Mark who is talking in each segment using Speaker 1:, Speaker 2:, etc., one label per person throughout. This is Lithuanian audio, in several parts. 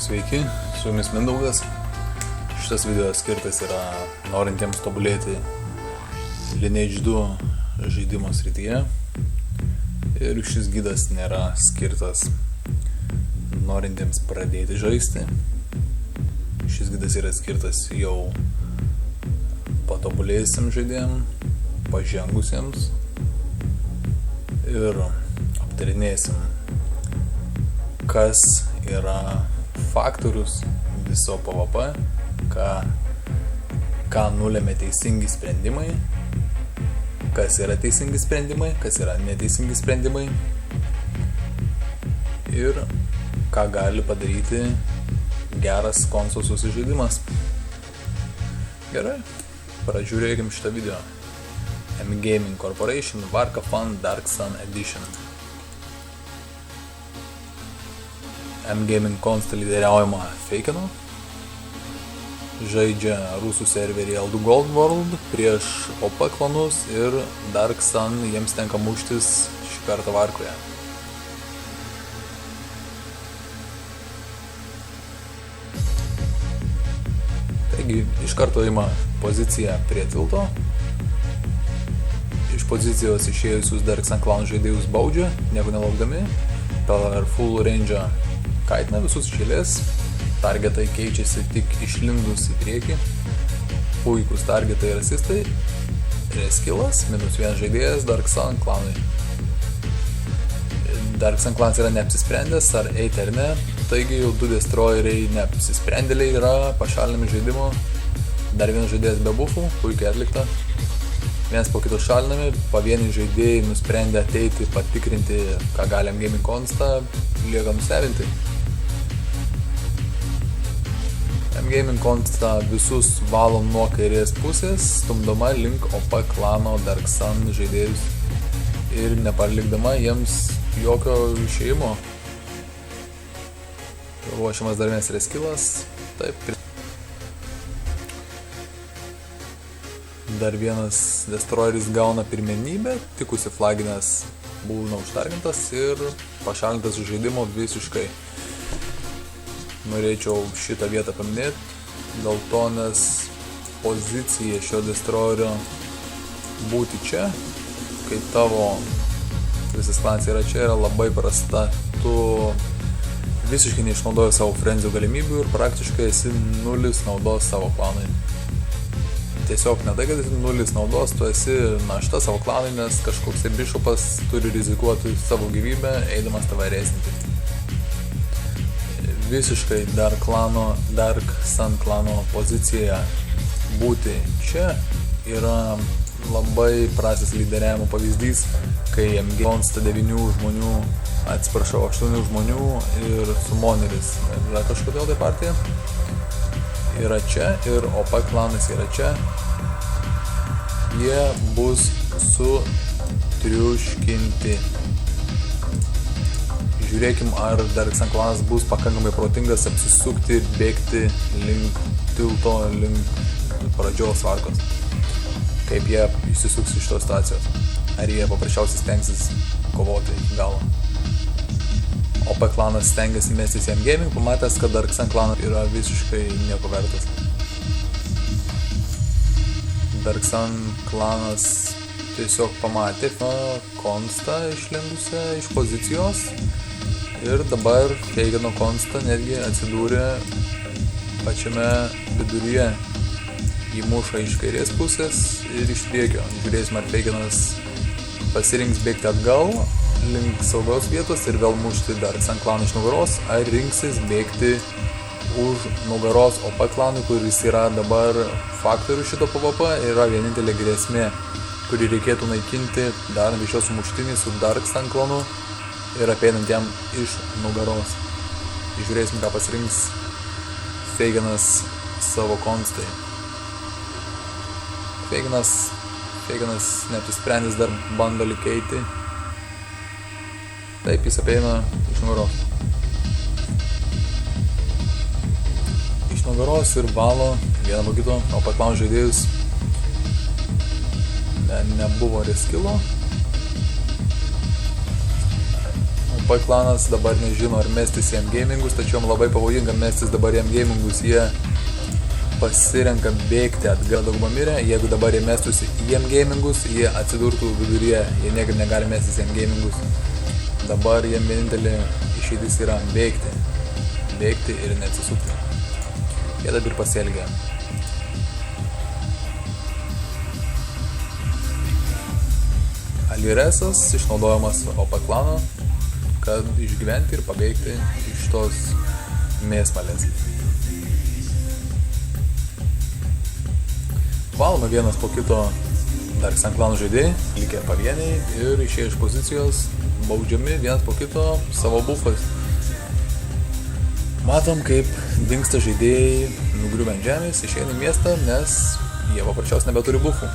Speaker 1: Sveiki, su jumis Mindaugas. Šitas video skirtas yra norintiems tobulėti Lineage 2 žaidimo srityje. Ir šis gidas nėra skirtas norintiems pradėti žaisti. Šis gidas yra skirtas jau patobulėjusiems žaidėjams, pažengusiems ir aptarinėsim, kas yra faktorius viso PvP, ką nulėmė teisingi sprendimai, kas yra teisingi sprendimai, kas yra neteisingi sprendimai ir ką gali padaryti geras konso susižaidimas. Gerai, pražiūrėkim šitą video. M-Gaming Corporation Varka Fun Dark Sun Edition. M-Gaming Consta lyderiaujama Feikino. Žaidžia rusų serverį Eldu Gold World prieš OP klanus ir Dark Sun jiems tenka muštis šį kartą Varkoje. Taigi, iš karto ima poziciją prie tilto. Iš pozicijos išėjusius Dark Sun klanų žaidėjus baudžia, nieko nelaukdami. Per full range kaitina visus išėlės. Targetai keičiasi tik išlindus į priekį. Puikus targetai ir asistai. Reskillas, -1 žaidėjas Dark Sun klanui. Dark Sun klanas yra neapsisprendęs ar eiti ar ne. Taigi jau 2 destroyeriai neapsisprendėliai yra pašalinami žaidimo. Dar vienas žaidėjas be buffų, puikiai atlikta. Vienas po kito šalinami, pavieniai žaidėjai nusprendė ateiti patikrinti, ką gali M-Gaming Consta, lieka nustebinti. M-Gaming Consta visus valom nuo kairės pusės, stumdama link OP klano Dark Sun žaidėjus ir nepalikdama jiems jokio išėjimo. Ruošiamas dar vienas reskillas, taip. Dar vienas destroyeris gauna pirmenybę, tik užsiflaginęs būna užtargintas ir pašalintas iš žaidimo visiškai. Norėčiau šitą vietą paminėti, dėl to, nes pozicija šio destroyerio būti čia, kai tavo visas klanas yra čia, yra labai prasta. Tu visiškai neišnaudoji savo frenzių galimybių ir praktiškai esi 0 naudos savo klanui. Tiesiog ne tai, kad esi 0 naudos, tu esi našta savo klanui, nes kažkoks bišopas turi rizikuoti savo gyvybę, eidamas tave reisinti. Visiškai Dark Sun klano pozicijoje būti čia yra labai prastas lyderiavimo pavyzdys, kai M-Gaming Consta 8 žmonių ir Summoneris yra kažkodėl tai partija. Yra čia ir OP klanas yra čia. Jie bus sutriuškinti. Žiūrėkim, ar Dark Sun klanas bus pakankamai protingas apsisukti ir bėgti link tilto, link pradžios Varkos. Kaip jie išsisuks iš tos situacijos. Ar jie paprasčiausiai stengsis kovoti iki galo. OP klanas stengiasi mestis į M-Gaming, pamatęs, kad Dark Sun klanas yra visiškai nieko vertas. Dark Sun klanas tiesiog pamatė Consta išlindusią iš pozicijos ir dabar Feikino Consta netgi atsidūrė pačiame viduryje. Jį muša iš kairės pusės ir iš priekio. Žiūrėsime, ar Feikinas pasirinks bėgti atgal link saugos vietos ir vėl mušti Dark Sun klaną iš nugaros, ar rinksis bėgti už nugaros OP klanui, kuris yra dabar faktorių šito PvP, yra vienintelė grėsmė, kurį reikėtų naikinti, darant iš jo sumuštinį su Dark Sun klanu ir apeinant jam iš nugaros. Žiūrėsim, ką pasirinks Feikinas savo Constai. Feikinas neapsisprendęs dar bando lyg eiti. Taip, jis apeina iš nugaros. Iš nugaros ir valo vieną po kito, o paklanų žaidėjus nebuvo reskilo. OP klanas dabar nežino, ar mestis į M-gamingus, tačiau labai pavojinga mestis dabar į M-gamingus. Jie pasirenka bėgti atgal, dauguma mirė. Jeigu dabar jie mestųsi į M-gamingus, jie atsidurtų viduryje. Jie niekaip negali mestis į M-gamingus. Dabar jiem vienintelė išeitis yra bėgti. Bėgti ir neatsisukti. Jie dabar pasielgia. Aliresas išnaudojamas OP klano, kad išgyventi ir pabėgti iš tos mėsmalės. Valome vienas po kito Darksun klano žaidėjai, likę pavieniai ir išėję iš pozicijos, baudžiami vienas po kito savo bufais. Matom, kaip dingsta žaidėjai, nugriuvę ant žemės, išeina į miestą, nes jie paprasčiausiai nebeturi bufų.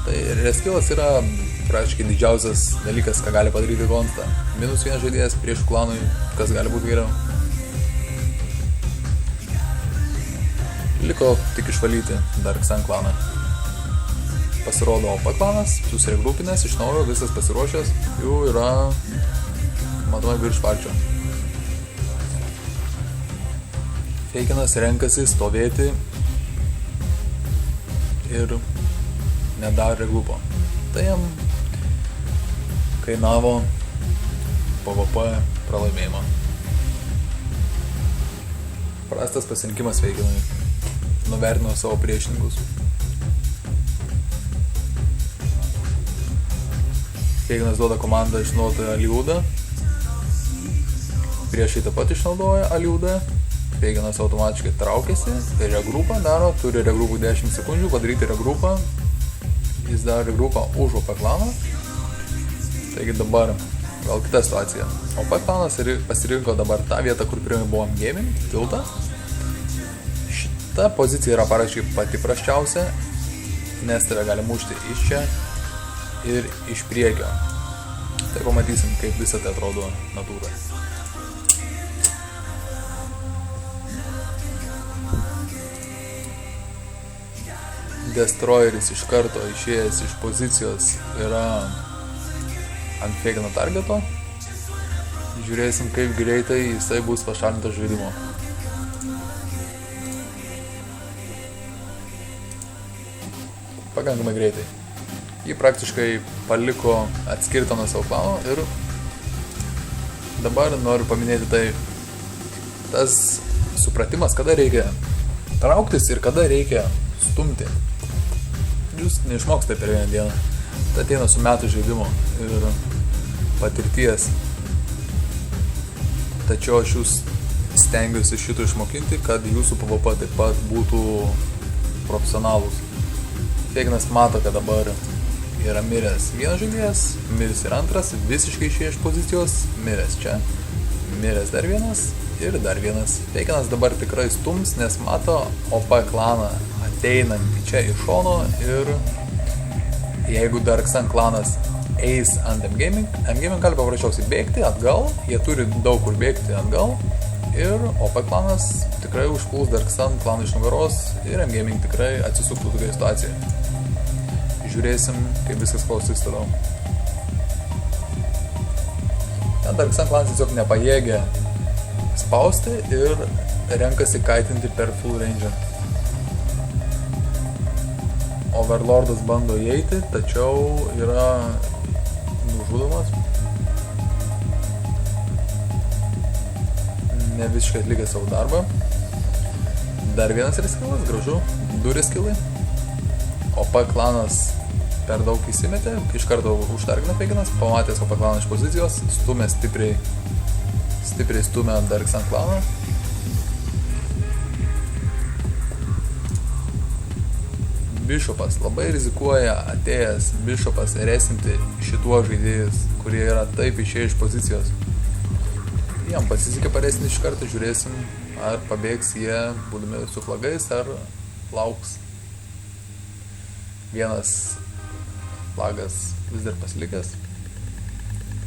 Speaker 1: Tai reskilas yra praktiškai didžiausias dalykas, ką gali padaryti Konsta. Minus vienas žaidėjas prieš klanui, kas gali būti geriau. Liko tik išvalyti Darksun klaną. Pasirodo OP klanas, susiregrupinės iš naujo, visas pasiruošęs, jų yra matomai virš parčio. Feikinas renkasi stovėti ir nedaro regrupo. Tai jam kainavo PvP pralaimėjimą. Prastas pasirinkimas Feikinui. Nuvertino savo priešininkus. Feikinas duoda komandą išnaudoti Aliudą. Priešai taip pat išnaudoja Aliudą. Feikinas automatiškai traukiasi, regrupą daro, turi regrupų 10 sekundžių, padaryti regrupą. Jis daro regrupą už OP klaną. Taigi dabar gal kita situacija. OP klanas pasirinko dabar tą vietą, kur pirmai buvo gaming, tiltą. Šita pozicija yra paraškai pati prasčiausia, nes tave gali mušti iš čia ir iš priekio. Tai pamatysim, kaip visą tai atrodo natūrai. Destroyeris iš karto išėjęs iš pozicijos yra ant Feikino targeto. Žiūrėsim, kaip greitai jisai bus pašalintas žaidimo. Pakankamai greitai. Jį praktiškai paliko atskirtą nuo savo klano ir dabar noriu paminėti tai tas supratimas, kada reikia trauktis ir kada reikia stumti. Jūs neišmoksite per vieną dieną. Tai ateina su metų žaidimo ir patirties. Tačiau aš jūs stengiuosi šito išmokinti, kad jūsų PvP taip pat būtų profesionalūs. Feikinas mato, kad dabar yra miręs vienas žaidėjas, miręs ir antras, visiškai išėjo iš pozicijos, miręs čia, miręs dar vienas ir dar vienas. Feikinas dabar tikrai stums, nes mato OP klaną ateinantį čia iš šono ir jeigu Darksun klanas eis ant M-gaming gali paprasčiausiai bėgti atgal, jie turi daug kur bėgti atgal ir OP klanas tikrai užpuls Darksun klaną iš nugaros ir M-gaming tikrai atsisuktų tokiai situacijai. Žiūrėsim, kaip viskas klausys toliau. Darksun klanas tiesiog nepajėgia spausti ir renkasi kaitinti per full range. Overlordas bando įeiti, tačiau yra nužudomas. Ne visiškai atlikė savo darbą. Dar vienas reskilas, gražu, 2 reskilai. OP klanas per daug įsimetė, iš karto užtargina Feikinas, pamatęs OP klaną iš pozicijos, stumė stipriai stumė Darksun klaną. Bishopas labai rizikuoja atėjęs Bishopas resinti šituos žaidėjus, kurie yra taip išėję iš pozicijos. Jam pasisekė paresinti iš karto, žiūrėsim, ar pabėgs jie būdami su flagais, ar lauks. Vienas flagas vis dar pasilikęs.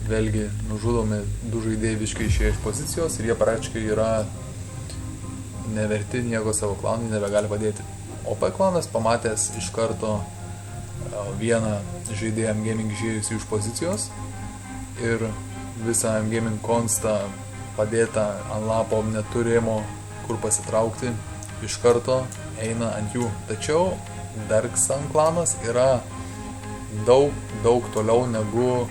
Speaker 1: Vėlgi nužudomi 2 žaidėjai visiškai išėję iš pozicijos ir jie praktiškai yra neverti nieko savo klanui, nebegali padėti. OP klanas pamatęs iš karto vieną žaidėją gaming išėjusį iš pozicijos ir visą gaming konstą padėtą ant lapo neturėjimo kur pasitraukti, iš karto eina ant jų. Tačiau Dark Sun klanas yra daug toliau negu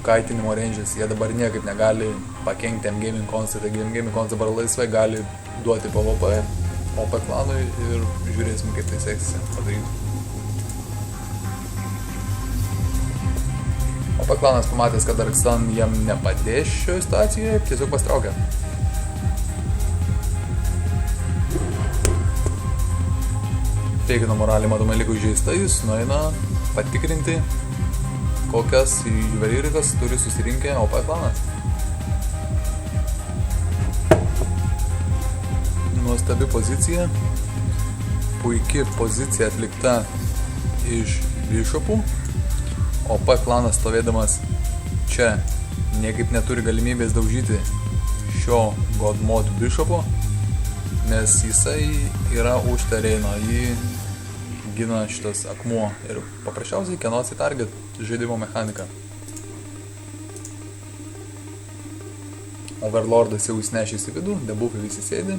Speaker 1: kaitinimo ranges. Jie dabar niekaip negali pakenkti gaming konstą, taigi gaming konstą dabar laisvai gali duoti PvP OP klanui ir žiūrėsim, kaip tai seksis padaryti. OP klanas pamatęs, kad Dark Sun jam nepadės šioje situacijoje, tiesiog pastraukia. Feigino moralė matomai liko įžeista, jis nueina patikrinti, kokias juvelirikas turi susirinkę OP klanas. Nuostabi pozicija, puiki pozicija atlikta iš bishopų. OP klanas stovėdamas čia niekaip neturi galimybės daužyti šio God Mode bishopo, nes jisai yra už tereno, jį gina šitas akmuo ir paprasčiausiai cannot target žaidimo mechanika. Overlordas jau įsinešęs į vidų, debuffai visi sėdi.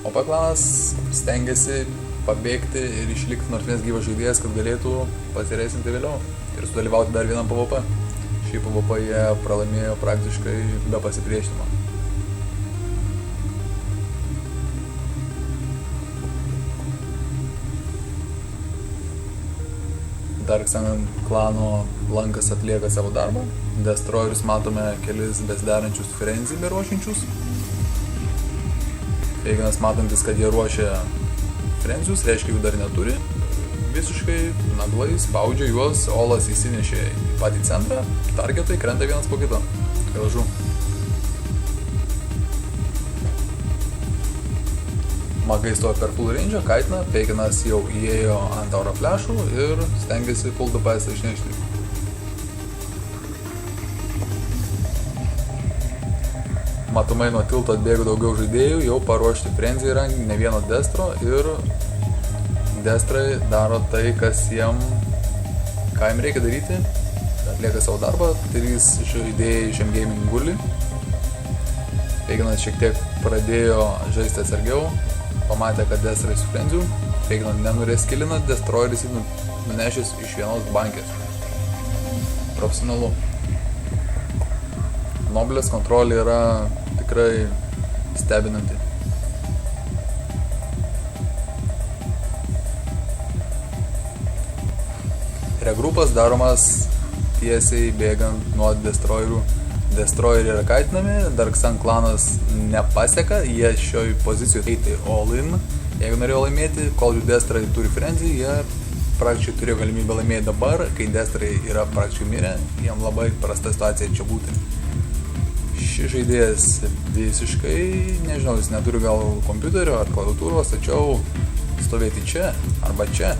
Speaker 1: OP klanas stengiasi pabėgti ir išlikti nors vienas gyvas žaidėjas, kad galėtų pasireisinti vėliau ir sudalyvauti dar vienam PvP. Šį PvP jie pralaimėjo praktiškai be pasipriešinimo. Dark Sun klano lankas atlieka savo darbą. Destroyerius matome kelis besdarančius frenzy beruošiančius. Feiginas matantis, kad jie ruošia frenzius, reiškia jų dar neturi. Visiškai naglai spaudžia juos, Olas įsinešė į patį centrą, targetai krenta vienas po kito. Gražu. Magai stovi per full range, kaitina, Feiginas jau įėjo ant auro flashų ir stengiasi full DPS išnešti. Matomai nuo tilto atbėgo daugiau žaidėjų, jau paruošti frenzy yra ne vieno destro ir destrai daro tai, kas ką jam reikia daryti, atlieka savo darbą, 3 žaidėjai iš M-Gaming guli. Feiginas šiek tiek pradėjo žaisti atsargiau, pamatė, kad destrai su frenziu, Feigino nenureskilina, destroyeris jį nunešęs iš vienos bankės. Profesionalu. Noblės kontrolė yra tikrai stebinanti. Regrupas daromas tiesiai bėgant nuo destroyerių. Destroyeriai yra kaitinami, Dark Sun klanas nepaseka, jie šioj pozicijoje eiti all in. Jeigu norėjo laimėti, kol jų destrai turi frenzy, jie praktiškai turėjo galimybę laimėti dabar, kai destrai yra praktiškai mirę, jiem labai prasta situacija čia būti. Šis žaidėjas visiškai, nežinau, jis neturi gal kompiuterio ar klaviatūros, tačiau stovėti čia arba čia.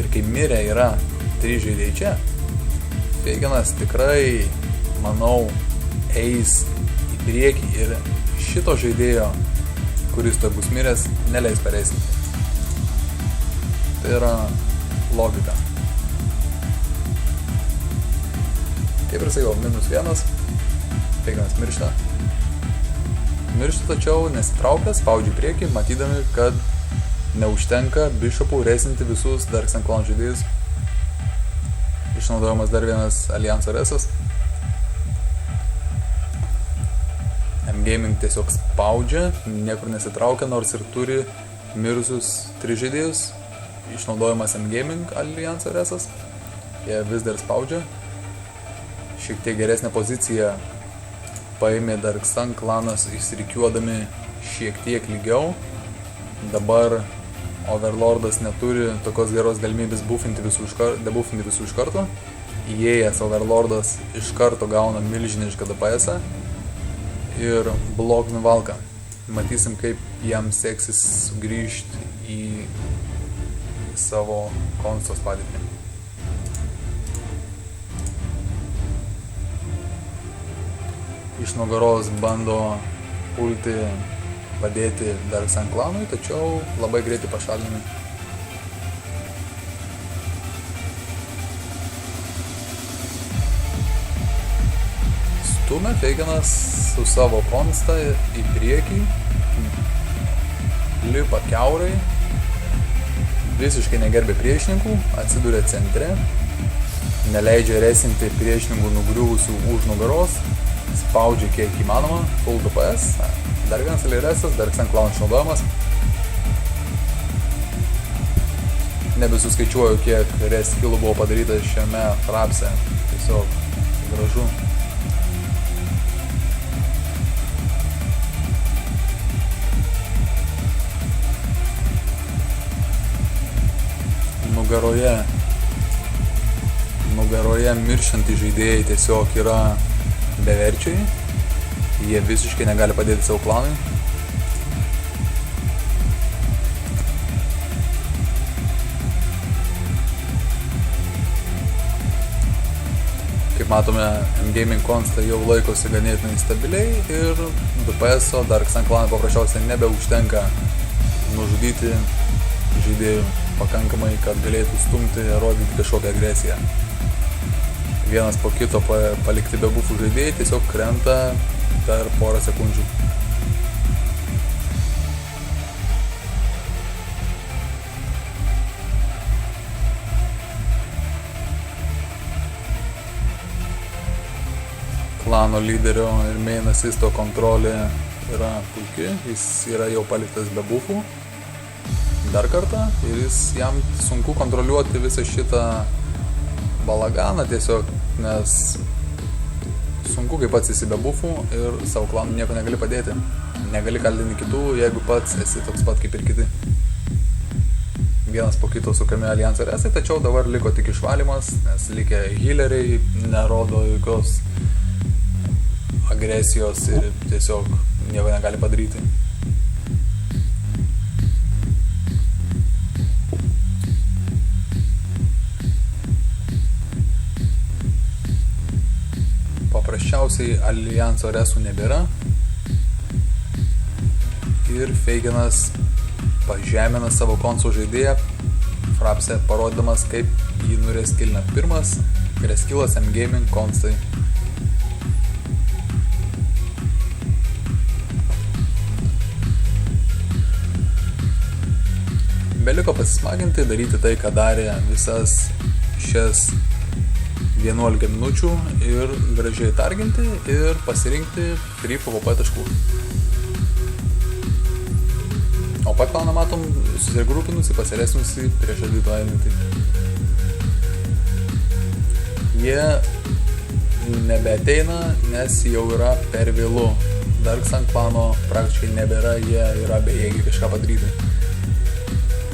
Speaker 1: Ir kai mirė yra 3 žaidėjai čia, Feiginas tikrai, manau, eis į priekį ir šito žaidėjo, kuris to bus miręs, neleis pareisinti. Tai yra logika. Kaip ir sakiau, -1, Feiginas miršta. Miršta, tačiau nesitraukia, spaudžia priekį, matydami, kad neužtenka bishopų reisinti visus Dark Sun klan žaidėjus. Išnaudojamas dar vienas alijanso resas. M-Gaming tiesiog spaudžia, niekur nesitraukia, nors ir turi mirusius 3 žaidėjus. Išnaudojamas M-Gaming alijanso resas. Jie vis dar spaudžia. Šiek tiek geresnę poziciją paėmė Dark Sun klanas, išsirikiuodami šiek tiek lygiau. Dabar Overlordas neturi tokios geros galimybės debuffinti visų iš karto. Įėjęs Overlordas iš karto gauna milžinišką DPS-ą ir blok nuvalką. Matysim, kaip jam seksis sugrįžti į savo konstos padėtį. Iš nugaros bando pulti padėti Dark Sun klanui, tačiau labai greitai pašalinami. stumia, Feigenas su savo konsta į priekį, lipa kiaurai, visiškai negerbė priešininkų, atsiduria centre, neleidžia resinti priešininkų nugriuvusių už nugaros, spaudžia kiek įmanoma, full DPS, dar vienas LRS-as, Dark Sun Clan išnaudojamas. Nebesuskaičiuoju, kiek reskillų buvo padaryta šiame frapse. Tiesiog gražu. Nugaroje mirštantys žaidėjai tiesiog yra beverčiai. Jie visiškai negali padėti savo klanui. Kaip matome, M-Gaming konsta jau laikosi ganėtinai stabiliai ir DPS-o Dark Sun Clan paprasčiausiai nebeužtenka nužudyti žaidėjų pakankamai, kad galėtų stumti ir rodyti kažkokią agresiją. Vienas po kito palikti be bufų žaidėjai tiesiog krenta per porą sekundžių. Klano lyderio ir main assisto kontrolė yra puikiai, jis yra jau paliktas be bufų dar kartą ir jam sunku kontroliuoti visą šitą balaganą tiesiog, nes sunku, kai pats esi be bufų ir savo klanų nieko negali padėti. Negali kaltinti kitų, jeigu pats esi toks pat kaip ir kiti. Vienas po kito sukami alijanso resai, tačiau dabar liko tik išvalymas, nes likę healeriai nerodo jokios agresijos ir tiesiog nieko negali padaryti. Paprasčiausiai alijanso resų nebėra ir Feigenas pažemina savo konso žaidėją frapse, parodydamas, kaip jį nureskilina. Pirmas reskilas M-Gaming konstai. Beliko pasismaginti, daryti tai, ką darė visas šias 11 minučių ir gražiai targinti ir pasirinkti free PvP taškų. O pat klaną matom susigrupinusi, pasiresnusi prieš advito einantį. Jie nebeateina, nes jau yra per vėlu. Dark Sun klano praktiškai nebėra, jie yra bejėgiai kažką padaryti,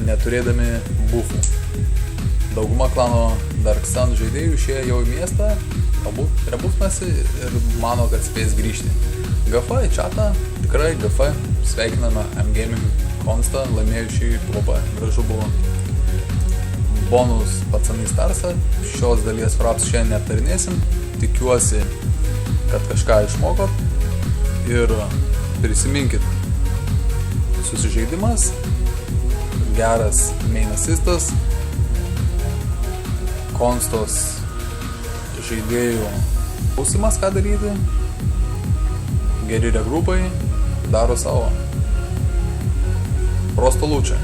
Speaker 1: neturėdami bufų. Dauguma klano Dark Sun žaidėjų išėjo jau į miestą, galbūt rebufnasi ir mano, kad spės grįžti. GF į chatą, tikrai GF, sveikiname M-Gaming konstą, laimėjau šį PvP, gražu buvo. Bonus pacanai starsą, šios dalies fraps šiandien neaptarinėsim, tikiuosi, kad kažką išmokot ir prisiminkit, susižeidimas, geras main assistas, konstos žaidėjų klausimas, ką daryti, geri regrupai daro savo. Prosto lūčia.